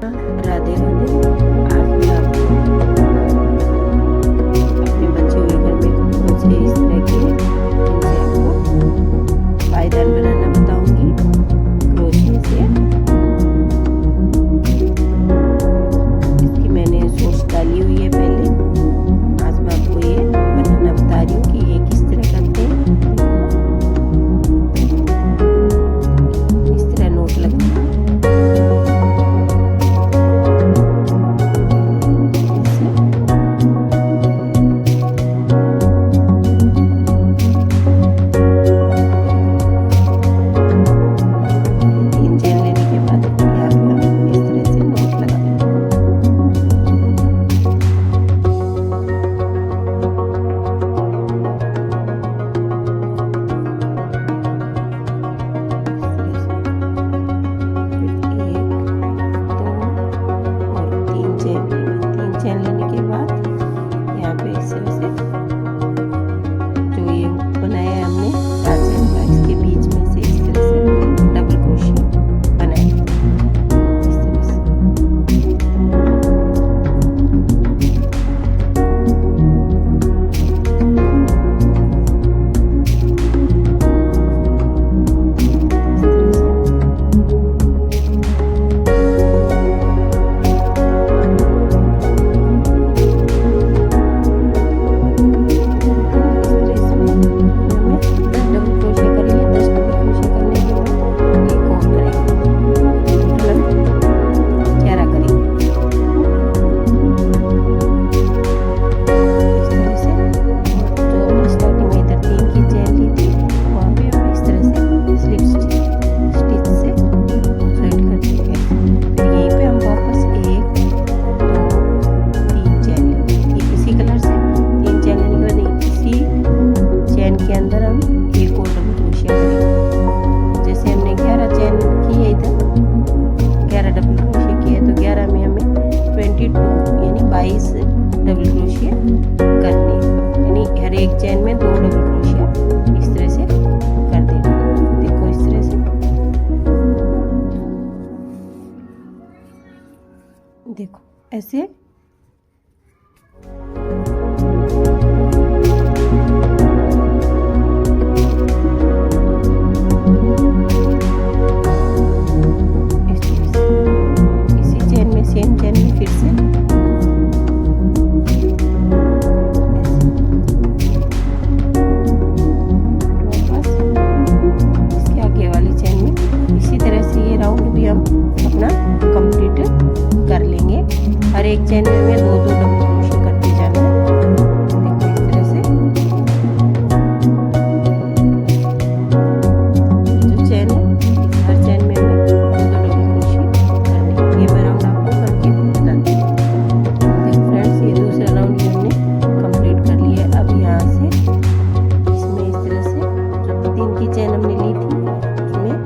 राधे राधे। आज मैं आपको अपने बचे हुए घर में कौन से इस तरह के जिनसे आपको पायदान बनाना बताऊंगी क्रोशे से। इसकी मैंने सोच डाली हुई है पहले। आज मैं आपको ये बनाना बता रही हूँ कि ये किस तरह करते हैं। इस तरह नोट लगता है। चैन लेने के बाद यहाँ पे इस तरह से जो ये बनाया है हमने 4 चैन का, इसके बीच में से इस तरह से डबल क्रोशिया बनाए इस तरह से। यानी 22 डबल क्रोशिया करने, यानी हर एक चैन में 2 डबल क्रोशिया इस तरह से कर देना। देखो इस तरह से, देखो ऐसे अपना कंप्लीट कर लेंगे। हर एक चैन में 2-2 डबल क्रोशिया करते जाना है। देखो इस तरह से जो चैन है इस हर चैन में हमें 2-2 डबल क्रोशिया करनी है। ये मैं राउंड आपको करके बताती हूँ। देखो फ्रेंड्स, ये दूसरा राउंड हमने कंप्लीट कर लिया है। अब यहाँ से इसमें इस तरह से जो 3 की चैन हमने ली थी इसमें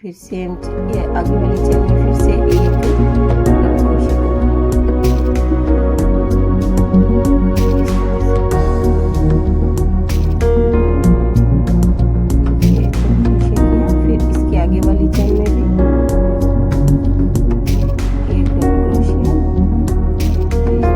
फिर सेम ये आगे वाली चेन में फिर से एक डबल क्रोशिया किया। फिर इसके आगे वाली चेन में भी एक डबल क्रोशिया, इसमें भी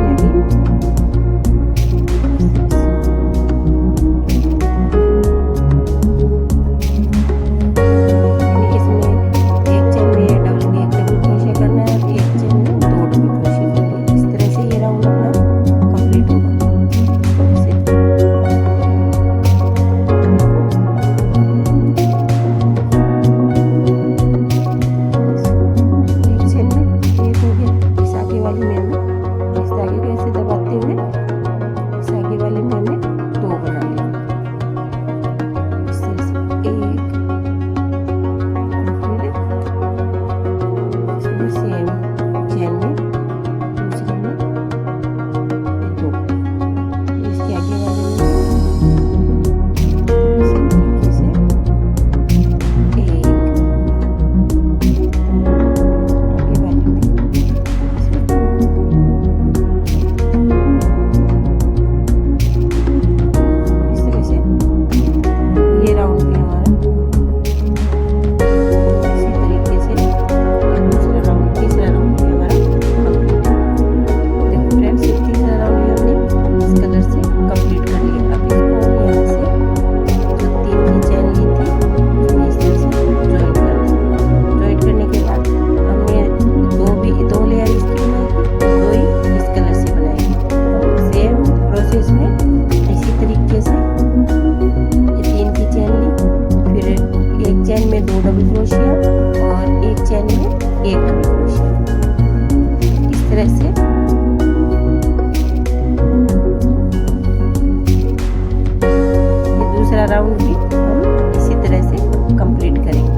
राउंड भी हम इसी तरह से कंप्लीट करेंगे।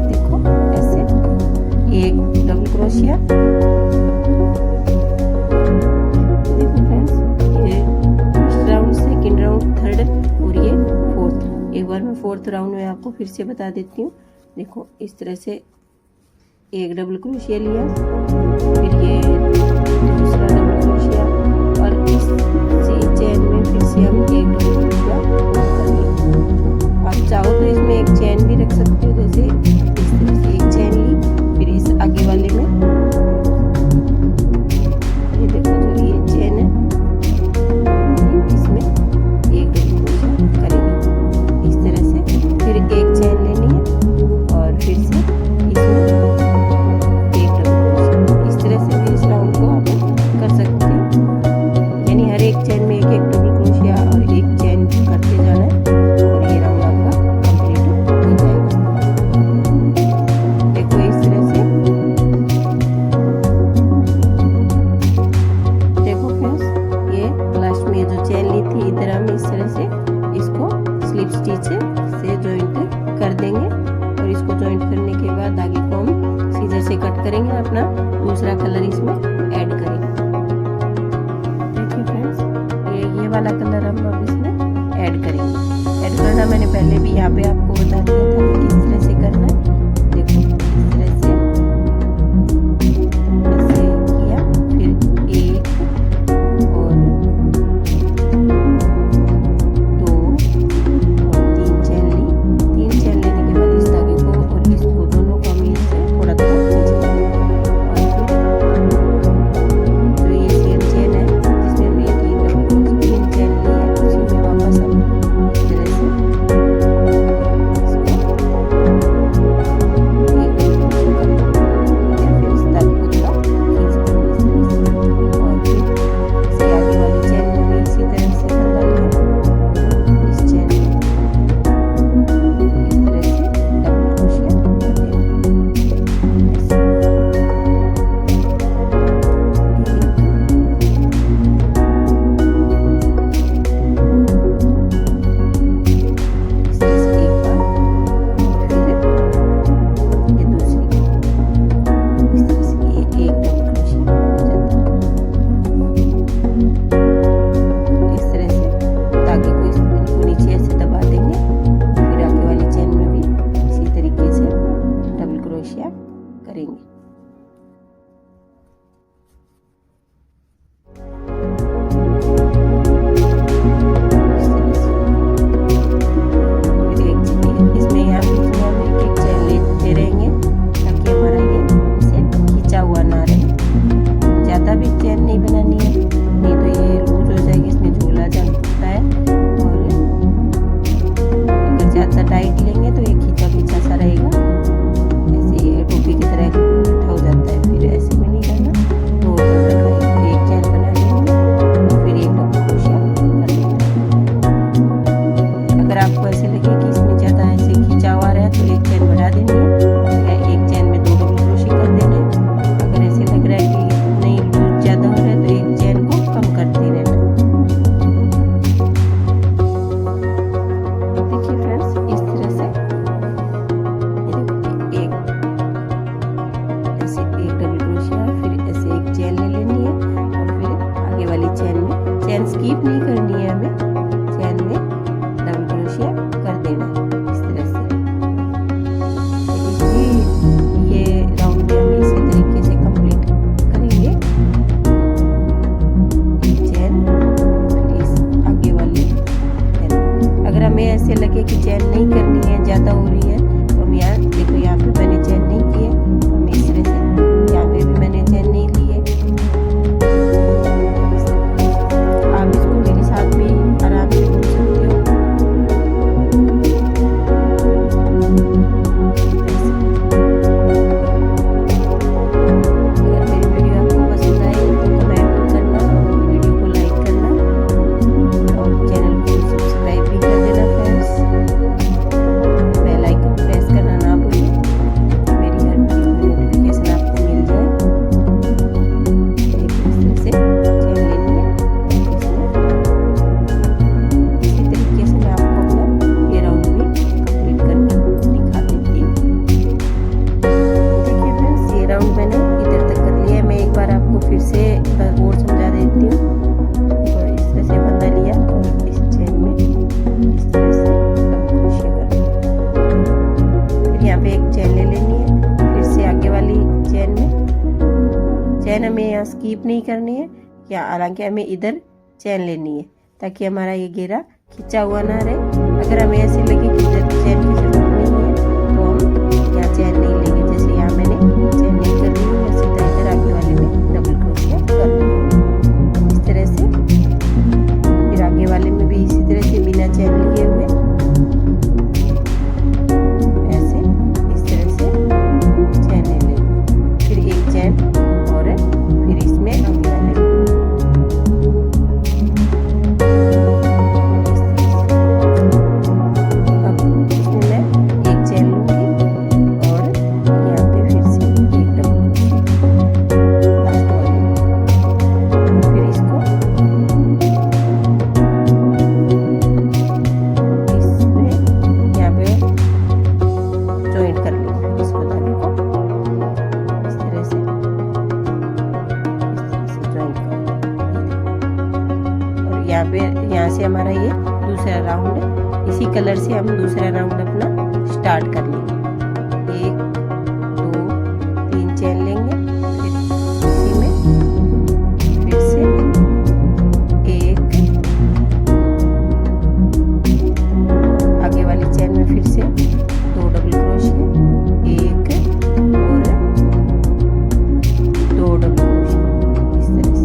देखो ऐसे एक डबल क्रोशिया, देखो फ्रेंड्स ये first round, second round, third और ये फोर्थ। एक बार मैं फोर्थ राउंड में आपको फिर से बता देती हूँ। देखो इस तरह से एक डबल क्रोशिया लिया, फिर ये दूसरा डबल क्रोशिया और इस चेन में फिर से हम एक डबल क्रोशिया करेंगे। आप चाहो तो इसमें एक चेन भी रख सकते हो, जैसे इस तरह से एक चेन ली, फिर इस आगे वाले में ये देखो जो ये चेन है इसमें एक डबल क्रोशिया करेंगे इस तरह से। फिर एक चेन लेनी है और फिर से इसमें एक डबल क्रोशिया। इस तरह से भी इस राउंड को आप कर सकते हो, यानी हर एक चेन में एक एक डबल क्रोशिया और एक चेन करते जाना है और ये राउंड आपका कंप्लीट हो जाएगा। देखो इस तरह से, देखो फ्रेंड्स ये लास्ट में जो चेन ली थी इधर हम इस तरह से इसको स्लिप स्टिच से जॉइंट कर देंगे और इसको जॉइंट करने के बाद आगे को हम सीजर से कट करेंगे, अपना दूसरा कलर इसमें ऐड करेंगे। देखिए फ्रेंड्स ये वाला कलर हम अब इसमें ऐड करेंगे। ऐड करना मैंने पहले भी यहाँ पे आपको बता दिया था कि इस तरह से करना है। देखो इस तरह से ऐसे किया, फिर एक और दो और तीन चेन ली। तीन चेन लेने के बाद इस धागे को और इसको दोनों को हम इससे थोड़ा थोड़ा खींचेंगे और फिर जो ये सेम चेन है जिसमें हमने तीन चेन ली है उसी में वापस हम इस तरह से इसको चेन में, चेन स्किप नहीं करनी है हमें, चेन में डबल क्रोशिया कर देना है इस तरह से। ये राउंड में हम इसी तरीके से कंप्लीट करेंगे। एक चेन, फिर इस आगे वाली चेन। अगर हमें ऐसे लगे कि चेन नहीं करनी है, ज़्यादा हो रही है, तो हम यहाँ देखो, यहाँ पे मैंने चेन नहीं की है, हम इस तरह से, यहाँ पे भी मैंने चेन नहीं ली है। आप इसको मेरे साथ भी आराम से घूम सकते हो। अगर मेरी वीडियो आपको पसंद आई तो कमेंट करना, वीडियो को लाइक करना और चैनल को सब्सक्राइब भी कर देना फ्रेंड्स। बेल आइकन प्रेस करना ना भूलें, मेरी हर वीडियो की नोटिफिकेशन आपको मिल जाए। इस तरह से चेन लेनी है, इसी तरीके से मैं आपको अपना ये राउंड भी कंप्लीट करके दिखा देती हूँ। देखिए फ्रेंड्स, ये राउंड मैंने इधर तक कर लिया है। मैं एक बार आपको फिर से और समझा देती हूँ। तो इस तरह से बंधा लिया और इस चेन में इस तरह से डबल क्रोशिया करना। फिर यहाँ पे एक चेन ले लेनी है, फिर से आगे वाली चेन में, चेन हमें यहाँ स्किप नहीं करनी है, या हालांकि हमें इधर चेन लेनी है ताकि हमारा ये घेरा खिंचा हुआ ना रहे। अगर हमें ऐसे लगे कि इधर चेन की जरूरत नहीं है तो हम यहाँ चेन नहीं लेंगे। जैसे यहाँ मैंने चेन नहीं कर ली, मैं सीधा इधर आगे वाले में डबल क्रोशिया कर लूँगी इस तरह से। फिर आगे वाले में भी इसी तरह से बिना चेन लिए हुए ऐसे इस तरह से चेन ले लेंगे। फिर एक चेन और फिर इसमें आगे वाले में यहाँ से हमारा ये दूसरा राउंड है। इसी कलर से हम दूसरा राउंड अपना स्टार्ट कर लेंगे। 1 2 3 चेन लेंगे, फिर इसी में फिर से एक, आगे वाली चेन में फिर से 2 डबल क्रोशिया, एक और 2 डबल क्रोशिया इस तरह से।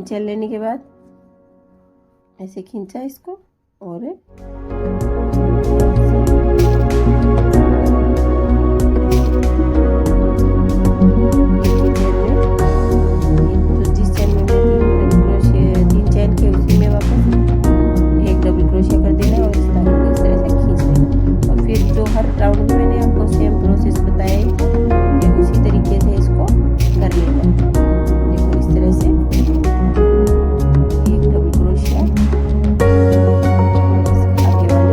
चेन लेने के बाद ऐसे खींचा इसको और जिस चेन में मैं 3 चेन के उसी में वापस एक डबल क्रोशिया कर देना है और इस धागे को इस तरह से खींच लेना। और फिर जो हर राउंड में मैंने आपको सेम प्रोसेस बताया ही था कि उसी तरीके से इसको कर लेना है। देखो इस तरह से एक डबल क्रोशिया आगे वाले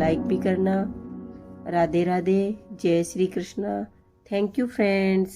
लाइक भी करना। राधे राधे, जय Shri Krishna. Thank you friends.